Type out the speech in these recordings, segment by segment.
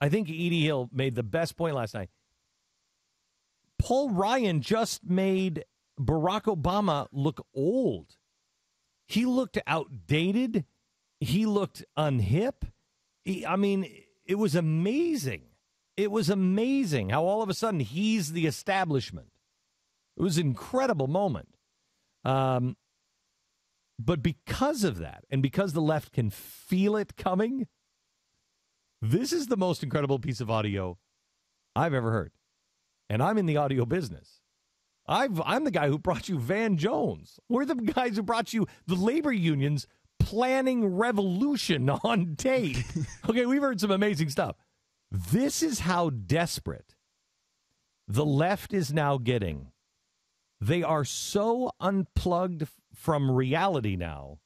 I think Edie Hill made the best point last night. Paul Ryan just made Barack Obama look old. He looked outdated. He looked unhip. It was amazing. It was amazing how all of a sudden he's the establishment. It was an incredible moment. But because of that, and because the left can feel it coming, this is the most incredible piece of audio I've ever heard. And I'm in the audio business. I'm the guy who brought you Van Jones. We're the guys who brought you the labor unions planning revolution on tape. Okay, we've heard some amazing stuff. This is how desperate the left is now getting. They are so unplugged from reality now.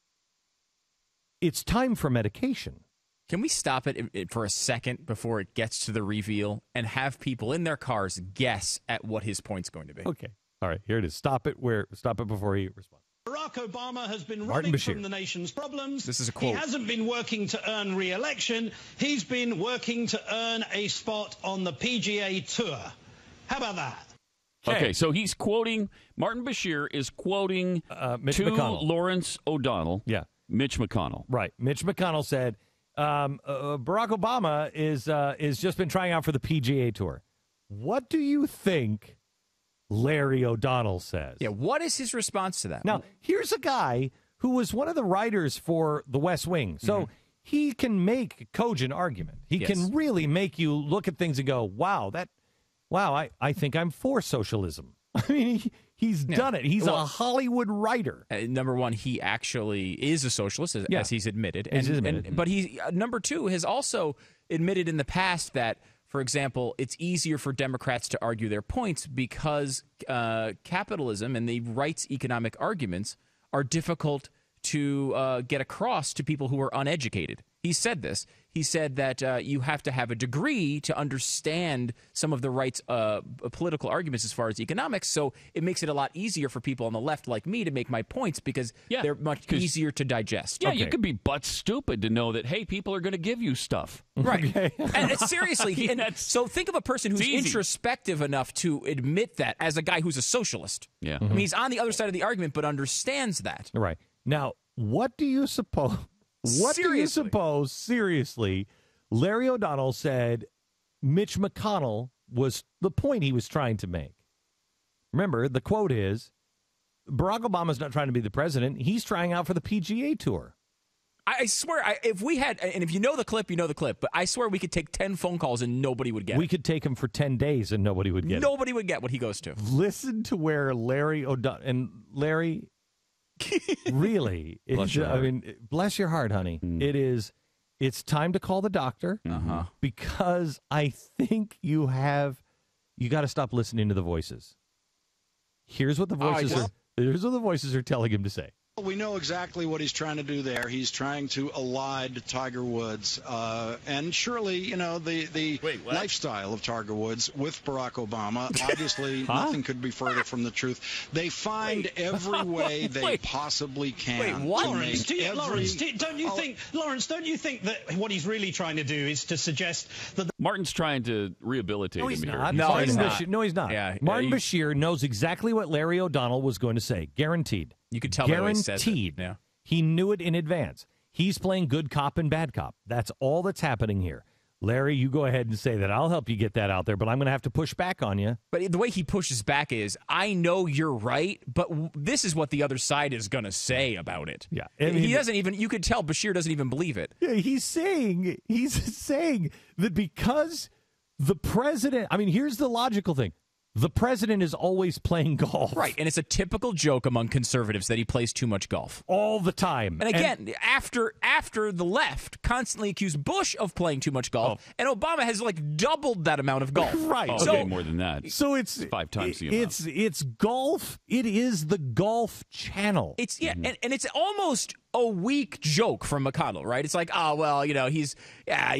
It's time for medication. Can we stop it for a second before it gets to the reveal and have people in their cars guess at what his point's going to be? Okay. All right, here it is. Stop it before he responds. Barack Obama has been running from the nation's problems. This is a quote. He hasn't been working to earn re-election. He's been working to earn a spot on the PGA Tour. How about that? Okay, so he's quoting, Martin Bashir is quoting Mitch McConnell. Lawrence O'Donnell. Yeah. Mitch McConnell. Right. Mitch McConnell said, Barack Obama is just been trying out for the PGA Tour. What do you think Larry O'Donnell says? Yeah, what is his response to that? Now, here's a guy who was one of the writers for The West Wing. So he can make a cogent argument. He can really make you look at things and go, wow, I think I'm for socialism. I mean, he's done it. He's a Hollywood writer. Number one, he actually is a socialist, as he's admitted. But he, number two, has also admitted in the past that, for example, it's easier for Democrats to argue their points because capitalism and the right's economic arguments are difficult to get across to people who are uneducated. He said this. He said that you have to have a degree to understand some of the right's political arguments as far as economics. So it makes it a lot easier for people on the left like me to make my points because they're much easier to digest. Yeah, you could be butt stupid to know that, hey, people are going to give you stuff. Right. Okay. And seriously, so think of a person who's introspective enough to admit that as a guy who's a socialist. Yeah. I mean, he's on the other side of the argument but understands that. Right. Now, what do you suppose... What do you suppose, seriously, Larry O'Donnell said Mitch McConnell was the point he was trying to make? Remember, the quote is, Barack Obama's not trying to be the president. He's trying out for the PGA Tour. I swear, if we had, and if you know the clip, you know the clip, but I swear we could take 10 phone calls and nobody would get it. We could take him for 10 days and nobody would get it. Nobody would get what he goes to. Listen to where Larry O'Donnell, and Larry... really, bless your heart, honey. It's time to call the doctor because I think you got to stop listening to the voices. Here's what the voices are telling him to say. We know exactly what he's trying to do there. He's trying to elide Tiger Woods. And surely, you know, the lifestyle of Tiger Woods with Barack Obama, obviously nothing could be further from the truth. They find every way they possibly can. Lawrence, don't you think that what he's really trying to do is to suggest that... Martin's trying to rehabilitate him here. No, he's not. Yeah, Martin Bashir knows exactly what Larry O'Donnell was going to say. Guaranteed. You could tell by the way he says it. Guaranteed. Yeah. He knew it in advance. He's playing good cop and bad cop. That's all that's happening here. Larry, you go ahead and say that. I'll help you get that out there, but I'm going to have to push back on you. But the way he pushes back is, I know you're right, but this is what the other side is going to say about it. Yeah. He doesn't even, you could tell Bashir doesn't even believe it. Yeah, he's saying that because the president, I mean, here's the logical thing. The president is always playing golf. Right, and it's a typical joke among conservatives that he plays too much golf. All the time. And again, after the left constantly accused Bush of playing too much golf, and Obama has like doubled that amount of golf. Right. Okay, more than that. So it's 5 times the amount. It's golf. It is the Golf Channel. It's and it's almost a weak joke from McConnell, right? It's like, oh, well, you know, he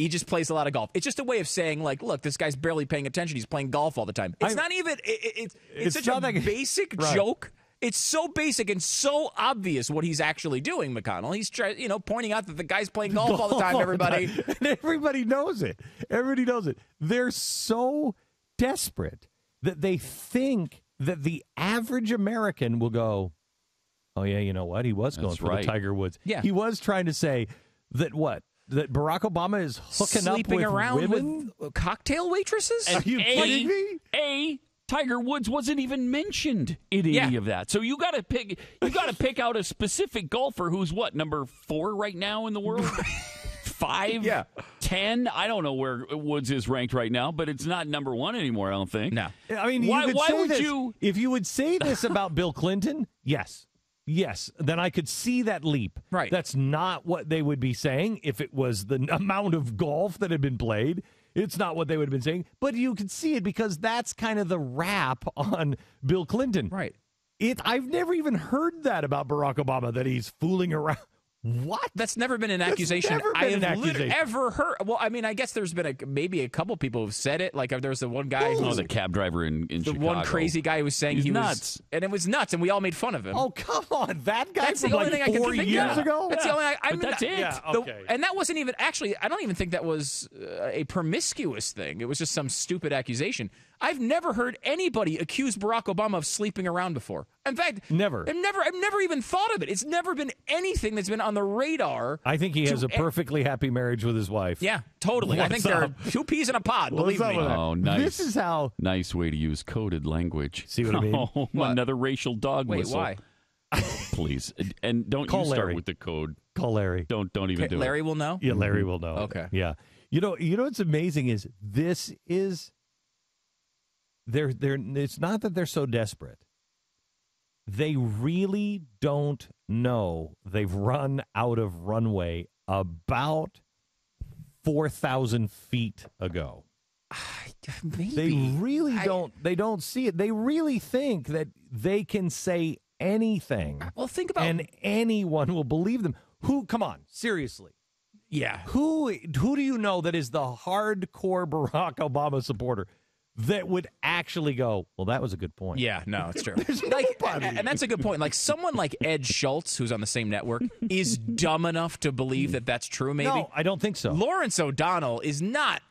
just plays a lot of golf. It's just a way of saying, like, look, this guy's barely paying attention. He's playing golf all the time. It's not even, it's such a basic joke. It's so basic and so obvious what he's actually doing, McConnell. He's pointing out that the guy's playing golf all the time, everybody. And everybody knows it. Everybody knows it. They're so desperate that they think that the average American will go, oh, yeah, you know what? He was going for the Tiger Woods. Yeah. He was trying to say that that Barack Obama is hooking up with around women? with cocktail waitresses? Are you kidding me? Tiger Woods wasn't even mentioned in any of that. So you got to pick out a specific golfer who's number 4 right now in the world? 5? 10? I don't know where Woods is ranked right now, but it's not number 1 anymore, I don't think. No. I mean, why would you? If you would say this about Bill Clinton, yes, then I could see that leap. Right. That's not what they would be saying if it was the amount of golf that had been played. It's not what they would have been saying, but you could see it because that's kind of the rap on Bill Clinton. Right. I've never even heard that about Barack Obama, that he's fooling around. What? That's never been an accusation I have ever heard. Well, I mean, I guess there's been maybe a couple people who've said it. Like there's the one guy the cab driver in Chicago. The one crazy guy who was saying he was nuts. And it was nuts, and we all made fun of him. Oh, come on. That guy that's from the only thing I can 4 years ago? That's the only that's it. Yeah, okay. And that wasn't even, actually, I don't even think that was a promiscuous thing. It was just some stupid accusation. I've never heard anybody accuse Barack Obama of sleeping around before. In fact, never. I've never even thought of it. It's never been anything that's been on the radar. I think he has a perfectly happy marriage with his wife. Yeah, totally. I think they're 2 peas in a pod, believe me. Oh, nice. This is how... Nice way to use coded language. See what I mean? Oh, another racial dog whistle. Wait, why? Please. And don't Call you start Larry. with the code. Call Larry. Don't even do Larry it. will know? Yeah, Larry will know. Okay. Yeah. You know what's amazing is this is... It's not that they're so desperate. They really don't know they've run out of runway about 4,000 feet ago. Maybe. They really don't. They don't see it. They really think that they can say anything. Well, think about, and anyone will believe them. Come on, seriously. Yeah. Who do you know that is the hardcore Barack Obama supporter that would actually go, well, that was a good point? Yeah, no, it's true. There's nobody. And that's a good point. Like someone like Ed Schultz, who's on the same network, is dumb enough to believe that that's true, maybe? No, I don't think so. Lawrence O'Donnell is not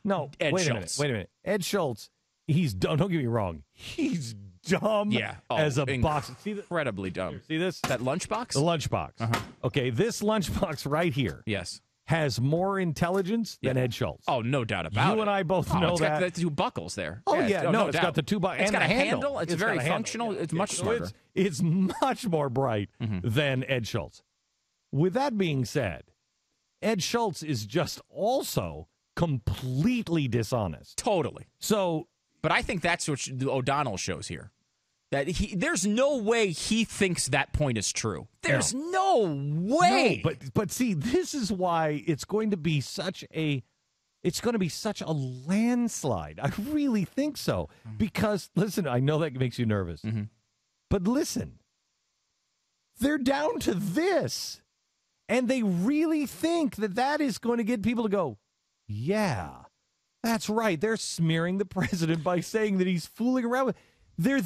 Ed Schultz. Wait a minute. Ed Schultz, he's dumb. Don't get me wrong. He's dumb as a box. Incredibly dumb. See this? That lunchbox? The lunchbox. Uh-huh. Okay, this lunchbox right here. Yes. Has more intelligence than Ed Schultz. Oh, no doubt about it. You and I both know it's that. got the 2 buckles there. Oh, yeah. No, it's got the 2 buckles. It's got a handle. It's very functional. It's much smarter. It's much more bright than Ed Schultz. With that being said, Ed Schultz is just also completely dishonest. Totally. So, but I think that's what O'Donnell shows here. That there's no way he thinks that point is true. There's no way. No, but see, this is why it's going to be such a landslide. I really think so. Because listen, I know that makes you nervous. But listen. They're down to this. And they really think that is going to get people to go, yeah, that's right. They're smearing the president by saying that he's fooling around with. They're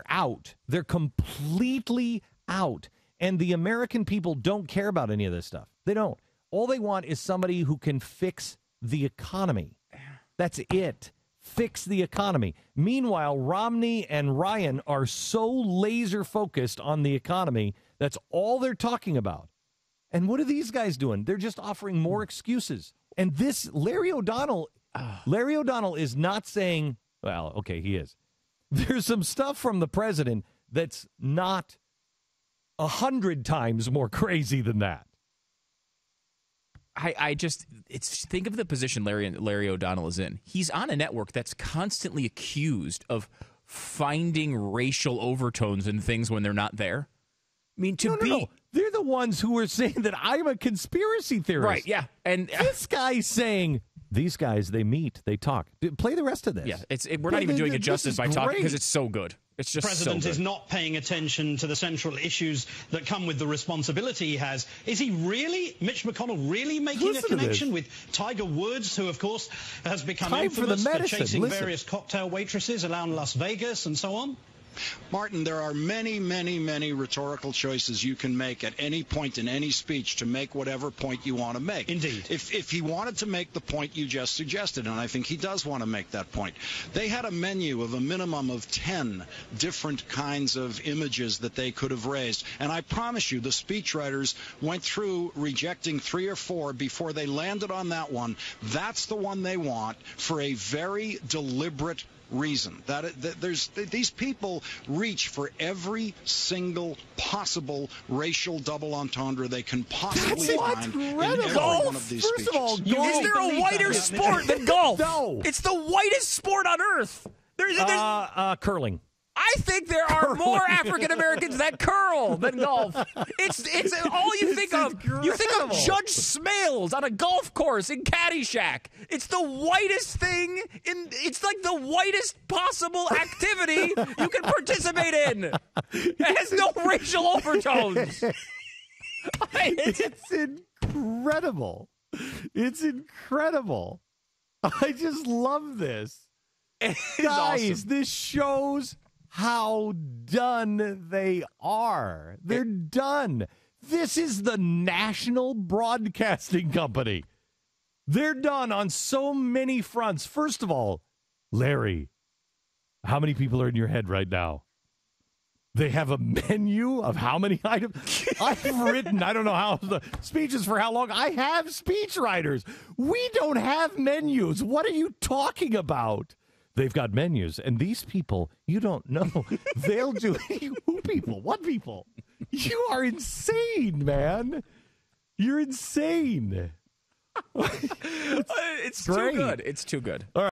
out. They're completely out. And the American people don't care about any of this stuff. They don't. All they want is somebody who can fix the economy. That's it. Fix the economy. Meanwhile, Romney and Ryan are so laser focused on the economy. That's all they're talking about. And what are these guys doing? They're just offering more excuses. And this Larry O'Donnell is not saying, well, okay, he is. There's some stuff from the president that's not 100 times more crazy than that. Think of the position Larry O'Donnell is in. He's on a network that's constantly accused of finding racial overtones in things when they're not there. I mean, No. They're the ones who are saying that I'm a conspiracy theorist. Right, yeah. And this guy's saying, these guys, they meet, they talk. Play the rest of this. Yeah, we're not even doing it justice by talking because it's so good. It's just the president so is not paying attention to the central issues that come with the responsibility he has. Is he really, Mitch McConnell, really making a connection with Tiger Woods, who, of course, has become infamous for chasing various cocktail waitresses around Las Vegas and so on? Martin, there are many, many, many rhetorical choices you can make at any point in any speech to make whatever point you want to make. Indeed. If he wanted to make the point you just suggested, and I think he does want to make that point, they had a menu of a minimum of 10 different kinds of images that they could have raised. And I promise you, the speechwriters went through rejecting 3 or 4 before they landed on that one. That's the one they want for a very deliberate reason. These people reach for every single possible racial double entendre they can possibly find in every one of these speeches. First of all, is there a whiter sport than golf? No. It's the whitest sport on earth. There's curling. I think there are more African Americans that curl than golf. It's all you think of. You think of Judge Smales on a golf course in Caddyshack. It's the whitest thing it's like the whitest possible activity you can participate in. It has no racial overtones. It's incredible. It's incredible. I just love this. Guys, awesome. This shows how done they are. They're done. This is the National Broadcasting Company. They're done on so many fronts. First of all, Larry, how many people are in your head right now? They have a menu of how many items? I've written, I don't know how, the speeches for how long. I have speech writers. We don't have menus. What are you talking about? They've got menus, and these people, you don't know. They'll do who people? What people? You are insane, man. You're insane. It's great. Too good. It's too good. All right.